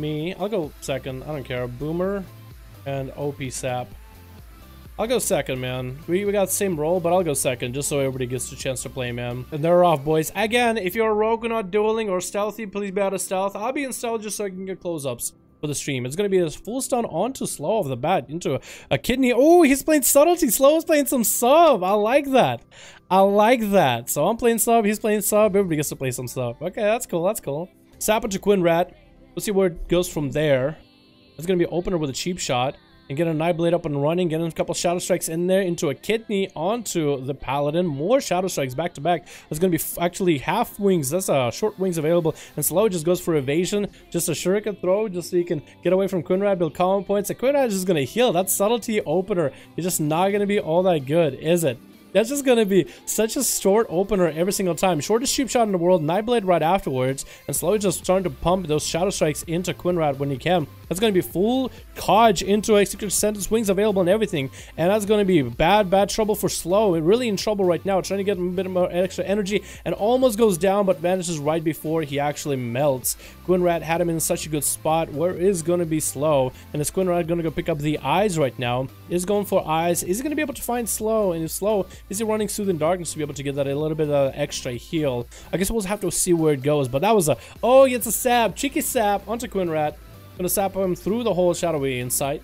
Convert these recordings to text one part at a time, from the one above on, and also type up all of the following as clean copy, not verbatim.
me. I'll go second. I don't care. Boomer and OP Sap. I'll go second, man. We got the same role, but I'll go second just so everybody gets a chance to play, man. And they're off, boys. Again, if you're a rogue and not dueling or stealthy, please be out of stealth. I'll be in stealth just so I can get close-ups for the stream. It's going to be a full stun onto Slow off the bat into a kidney. Oh, he's playing Subtlety. Slow is playing some sub. I like that. I like that. So I'm playing sub. He's playing sub. Everybody gets to play some sub. Okay, that's cool. That's cool. Sap into Quinrat. Let's see where it goes from there. It's going to be opener with a cheap shot. And get a Nightblade up and running. Get a couple Shadow Strikes in there. Into a kidney onto the Paladin. More Shadow Strikes back to back. There's going to be actually half wings. That's short wings available. And Slow just goes for evasion. Just a shuriken throw. Just so you can get away from Quinrat. Build common points. And Quinrat is just going to heal. That's Subtlety opener. It's just not going to be all that good, is it? That's just going to be such a short opener every single time. Shortest cheap shot in the world. Nightblade right afterwards. And Slow just starting to pump those Shadow Strikes into Quinrat when he can. That's going to be full Codge into Executive Sentence, wings available and everything. And that's going to be bad trouble for Slow. Really in trouble right now. Trying to get a bit more extra energy. And almost goes down, but vanishes right before he actually melts. Quinrat had him in such a good spot. Where is going to be Slow? And is Quinrat going to go pick up the eyes right now? Is going for eyes. Is he going to be able to find Slow? And if Slow, is he running Soothing Darkness to be able to get that a little bit of extra heal? I guess we'll have to see where it goes. But that was a... Oh, it's a sap. Cheeky sap onto Quinrat. Gonna sap him through the whole Shadowy Insight.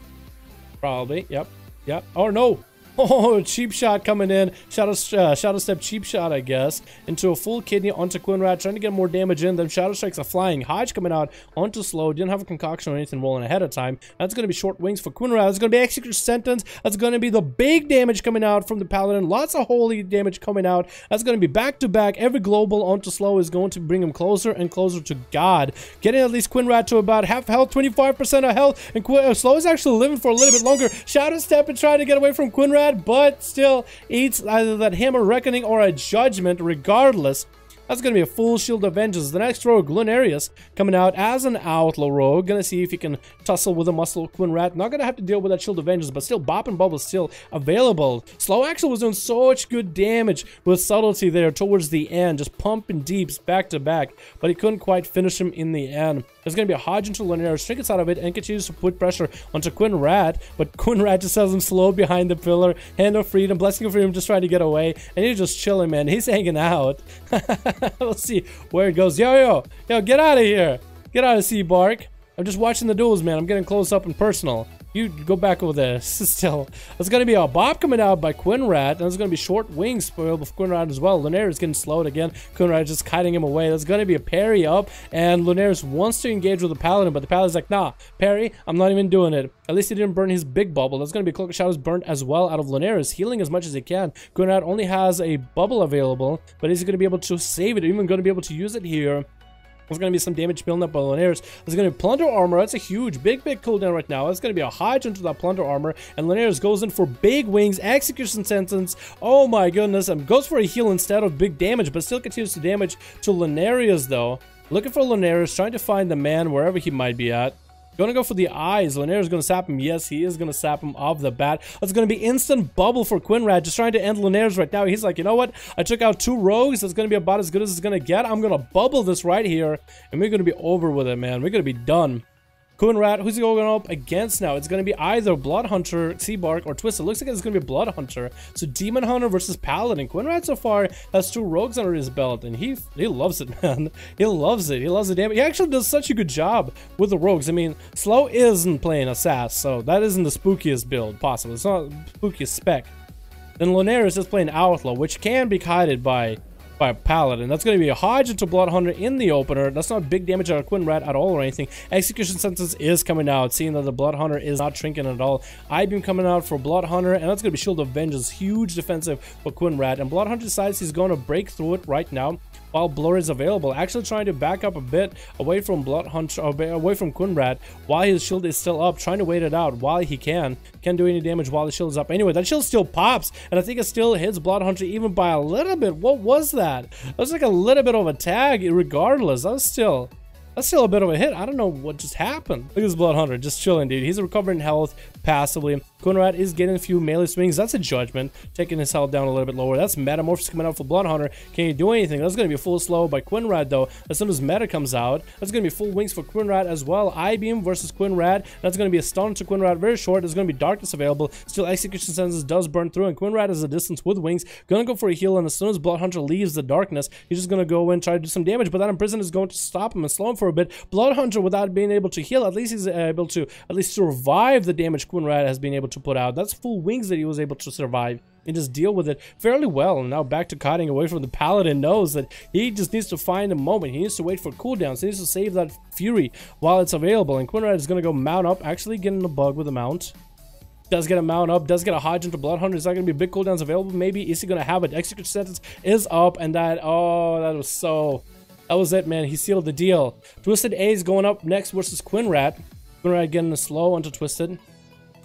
Probably. Yep. Yep. Oh, no. Oh, cheap shot coming in. Shadow Step cheap shot, I guess. Into a full kidney onto Quinrat. Trying to get more damage in. Then Shadow Strikes are flying. Hodge coming out onto Slow. Didn't have a concoction or anything rolling ahead of time. That's going to be short wings for Quinrat. That's going to be Executive Sentence. That's going to be the big damage coming out from the Paladin. Lots of holy damage coming out. That's going to be back to back. Every global onto Slow is going to bring him closer and closer to God. Getting at least Quinrat to about half health, 25% of health. And Slow is actually living for a little bit longer. Shadow Step and trying to get away from Quinrat. But still eats either that Hammer Reckoning or a Judgment regardless. That's going to be a full Shield of Vengeance. The next rogue, Lunarius, coming out as an Outlaw rogue. Going to see if he can tussle with a Muscle Quinrat. Not going to have to deal with that Shield of Vengeance, but still Bop and Bubble still available. Slow actually was doing such good damage with Subtlety there towards the end. Just pumping deeps back to back. But he couldn't quite finish him in the end. There's going to be a Hodge into Lunarius. Trinkets out of it and continues to put pressure onto Quinrat. But Quinrat just has him slow behind the pillar. Hand of Freedom, Blessing of Freedom, just trying to get away. And he's just chilling, man. He's hanging out. Let's see where it goes. Yo, get out of here. Get out of Sea Bark. I'm just watching the duels, man. I'm getting close up and personal. You go back over there. Still, there's going to be a Bop coming out by Quinrat. And there's going to be short wings for Quinrat as well. Lunarius getting slowed again. Quinrat just kiting him away. There's going to be a parry up. And Lunarius wants to engage with the Paladin. But the Paladin's like, nah, parry. I'm not even doing it. At least he didn't burn his big bubble. There's going to be Cloak of Shadows burnt as well out of Lunarius. Healing as much as he can. Quinrat only has a bubble available. But is he going to be able to save it? Even going to be able to use it here? There's going to be some damage building up by Lunarius. There's going to be Plunder Armor. That's a huge, big cooldown right now. That's going to be a Hodge into that Plunder Armor. And Lunarius goes in for big wings. Execution Sentence. Oh my goodness. And goes for a heal instead of big damage. But still continues to damage to Lunarius though. Looking for Lunarius. Trying to find the man wherever he might be at. Gonna go for the eyes. Lunarius is gonna sap him. Yes, he is gonna sap him off the bat. That's gonna be instant bubble for Quinrat. Just trying to end Lunarius right now. He's like, you know what? I took out 2 rogues. That's gonna be about as good as it's gonna get. I'm gonna bubble this right here. And we're gonna be over with it, man. We're gonna be done. Quinrat, who's he going up against now? It's going to be either Blood Hunter, Seabark, or Twisted. Looks like it's going to be Blood Hunter. So Demon Hunter versus Paladin. Quinrat so far has 2 rogues under his belt, and he loves it, man. He loves it. He loves the damage. He actually does such a good job with the rogues. I mean, Slow isn't playing Assass, so that isn't the spookiest build possible. It's not the spookiest spec. Then Lunarius is playing Outlaw, which can be kited by Paladin. That's going to be a Hodge into Blood Hunter in the opener. That's not big damage out of Quinrat at all or anything. Execution Sentence is coming out, seeing that the Blood Hunter is not shrinking at all. Eye-Beam coming out for Blood Hunter, and that's going to be Shield of Vengeance. Huge defensive for Quinrat. And Blood Hunter decides he's going to break through it right now while Blur is available. Actually trying to back up a bit away from Blood Hunter, away from Quinrat while his shield is still up, trying to wait it out while he can. Can't do any damage while the shield is up. Anyway, that shield still pops, and I think it still hits Blood Hunter even by a little bit. What was that? That was like a little bit of a tag regardless. That's still a bit of a hit. I don't know what just happened. Look at this Blood Hunter just chilling, dude. He's recovering health passively. Quinrat is getting a few melee swings. That's a judgment, taking his health down a little bit lower. That's Metamorphosis coming out for Bloodhunter. Can you do anything? That's going to be a full slow by Quinrat, though. As soon as Meta comes out, that's going to be full wings for Quinrat as well. I-Beam versus Quinrat. That's going to be a stun to Quinrat. Very short. There's going to be Darkness available. Still, Execution Senses does burn through, and Quinrat is a distance with wings. Going to go for a heal, and as soon as Bloodhunter leaves the darkness, he's just going to go in, try to do some damage, but that Imprison is going to stop him and slow him for a bit. Bloodhunter, without being able to heal, at least he's able to at least survive the damage Quinrat has been able to put out. That's full wings that he was able to survive and just deal with it fairly well. And now back to cutting away from the Paladin, knows that he just needs to find a moment. He needs to wait for cooldowns. He needs to save that Fury while it's available. And Quinrat is going to go mount up, actually getting a bug with the mount. Does get a mount up, does get a Hodge into Bloodhunter. Is that going to be big cooldowns available? Maybe. Is he going to have it? Execution Sentence is up, and that, oh, that was it, man. He sealed the deal. Twisted A is going up next versus Quinrat. Quinrat getting a slow onto Twisted.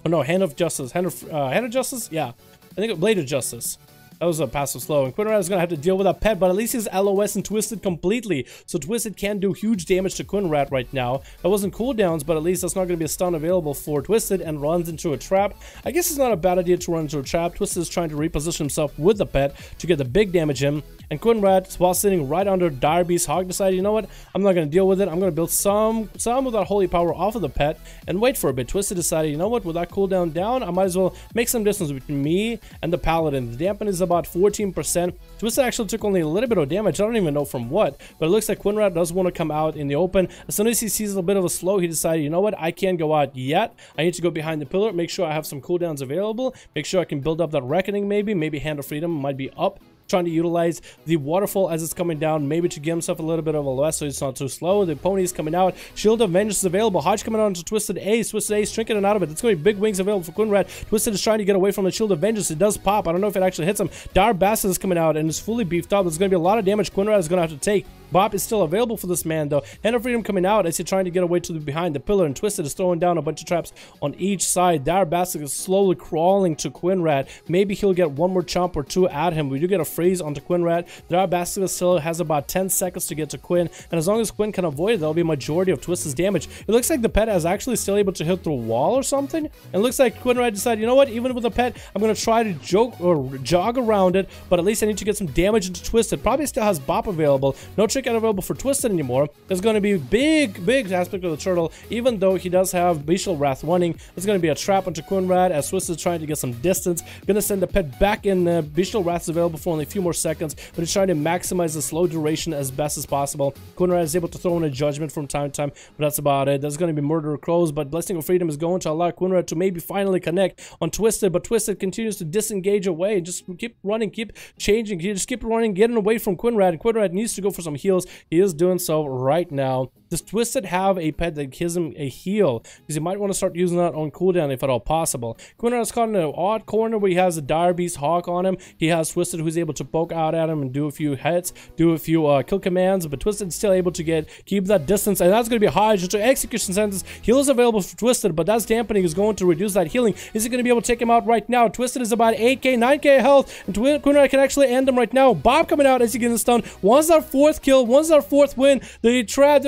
Oh no, Hand of Justice. Hand of Justice? Yeah. I think Blade of Justice. That was a passive slow, and Quinrat is going to have to deal with that pet, but at least he's LOS and Twisted completely, so Twisted can do huge damage to Quinrat right now. That wasn't cooldowns, but at least that's not going to be a stun available for Twisted, and runs into a trap. I guess it's not a bad idea to run into a trap. Twisted is trying to reposition himself with the pet to get the big damage in, and Quinrat, while sitting right under Dire Beast Hog, decided, you know what, I'm not going to deal with it. I'm going to build some of that holy power off of the pet and wait for a bit. Twisted decided, you know what, with that cooldown down, I might as well make some distance between me and the Paladin. The dampen is about 14%. Twisted actually took only a little bit of damage. I don't even know from what, but it looks like Quinrat does want to come out in the open. As soon as he sees a bit of a slow, he decided, you know what, I can't go out yet. I need to go behind the pillar, make sure I have some cooldowns available, make sure I can build up that Reckoning maybe Hand of Freedom might be up. Trying to utilize the waterfall as it's coming down, maybe to give himself a little bit of a LOS so it's not too slow. The pony is coming out. Shield of Vengeance is available. Hodge coming on to Twisted Ace. Twisted Ace shrinking it out of it. It's going to be big wings available for Quinrat. Twisted is trying to get away from the Shield of Vengeance. It does pop. I don't know if it actually hits him. Dire Bastard is coming out and is fully beefed up. There's going to be a lot of damage Quinrat is going to have to take. Bop is still available for this man, though. Hand of Freedom coming out as he's trying to get away to behind the pillar, and Twisted is throwing down a bunch of traps on each side. Dire Bastard is slowly crawling to Quinrat. Maybe he'll get one more chomp or two at him. We do get a freeze onto Quinrat. Dire Bastard still has about 10 seconds to get to Quinn, and as long as Quinn can avoid it, that'll be a majority of Twisted's damage. It looks like the pet is actually still able to hit through a wall or something. And it looks like Quinrat decided, you know what, even with the pet, I'm going to try to jog around it, but at least I need to get some damage into Twisted. Probably still has Bop available. No trick out available for Twisted anymore. There's going to be big aspect of the turtle, even though he does have Bestial Wrath running. There's going to be a trap onto Quinrat as Twisted is trying to get some distance. Going to send the pet back in. Bestial Wrath is available for only a few more seconds, but he's trying to maximize the slow duration as best as possible. Quinrat is able to throw in a judgment from time to time, but that's about it. There's going to be Murder Crows, but Blessing of Freedom is going to allow Quinrat to maybe finally connect on Twisted, but Twisted continues to disengage away. Just keep running, keep changing. He just keep running, getting away from Quinrat, and Quinrat needs to go for some heals. He is doing so right now. Does Twisted have a pet that gives him a heal? Because he might want to start using that on cooldown if at all possible. Quinrat is caught in an odd corner where he has a Dire Beast Hawk on him. He has Twisted who's able to poke out at him and do a few hits, do a few kill commands, but Twisted's still able to keep that distance, and that's going to be a Hodge into Execution Sentence. Heal is available for Twisted, but that's dampening is going to reduce that healing. Is he going to be able to take him out right now? Twisted is about 8k, 9k health, and Quinrat can actually end him right now. Bob coming out as he gets stunned. Once our fourth kill, once our fourth win, the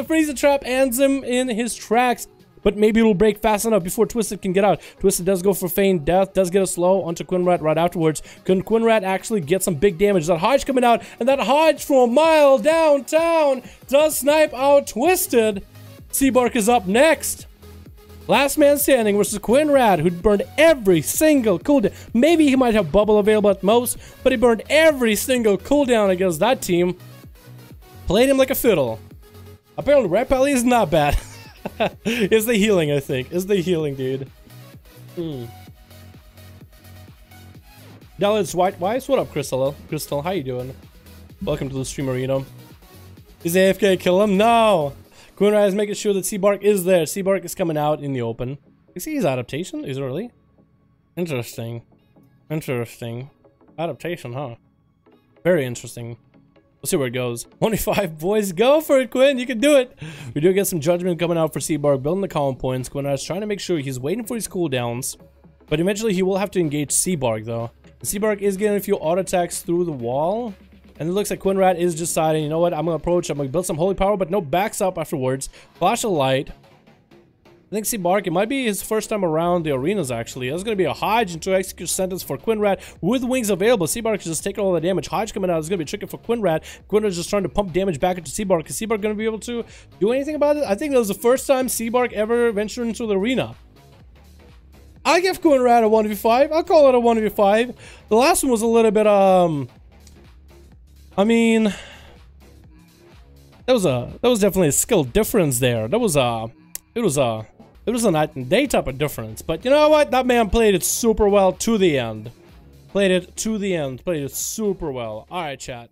freezer trap ends him in his tracks. But maybe it'll break fast enough before Twisted can get out. Twisted does go for feigned death, does get a slow onto Quinrat right afterwards. Can Quinrat actually get some big damage? That Hodge coming out, and that Hodge from a mile downtown does snipe out Twisted. Seabark is up next. Last man standing versus Quinrat, who burned every single cooldown. Maybe he might have bubble available at most, but he burned every single cooldown against that team. Played him like a fiddle. Apparently, Red Pally is not bad. It's the healing, I think. It's the healing, dude. Dallas White Wise, what up, Crystal? Crystal, how you doing? Welcome to the stream arena. Is AFK kill him? No! Quinrat is making sure that Seabark is there. Seabark is coming out in the open. You see his adaptation? Is it really? Interesting. Interesting. Adaptation, huh? Very interesting. We'll see where it goes. 25 boys, go for it, Quinn. You can do it. We do get some judgment coming out for Seabark, building the column points. Quinrat's trying to make sure he's waiting for his cooldowns, but eventually he will have to engage Seabark, though. Seabark is getting a few auto attacks through the wall, and it looks like Quinrat is deciding, you know what, I'm gonna approach, I'm gonna build some holy power, but no, backs up afterwards. Flash of light. I think Seabark, it might be his first time around the arenas, actually. That's going to be a Hodge into execute sentence for Quinrad with wings available. Seabark is just taking all the damage. Hodge coming out is going to be tricky for Quinrad. Quinrad's just trying to pump damage back into Seabark. Is Seabark going to be able to do anything about it? I think that was the first time Seabark ever ventured into the arena. I give Quinrad a 1v5. I'll call it a 1v5. The last one was a little bit, I mean, that was definitely a skill difference there. It was a night and day type of difference. But you know what? That man played it super well to the end. Played it super well. Alright, chat.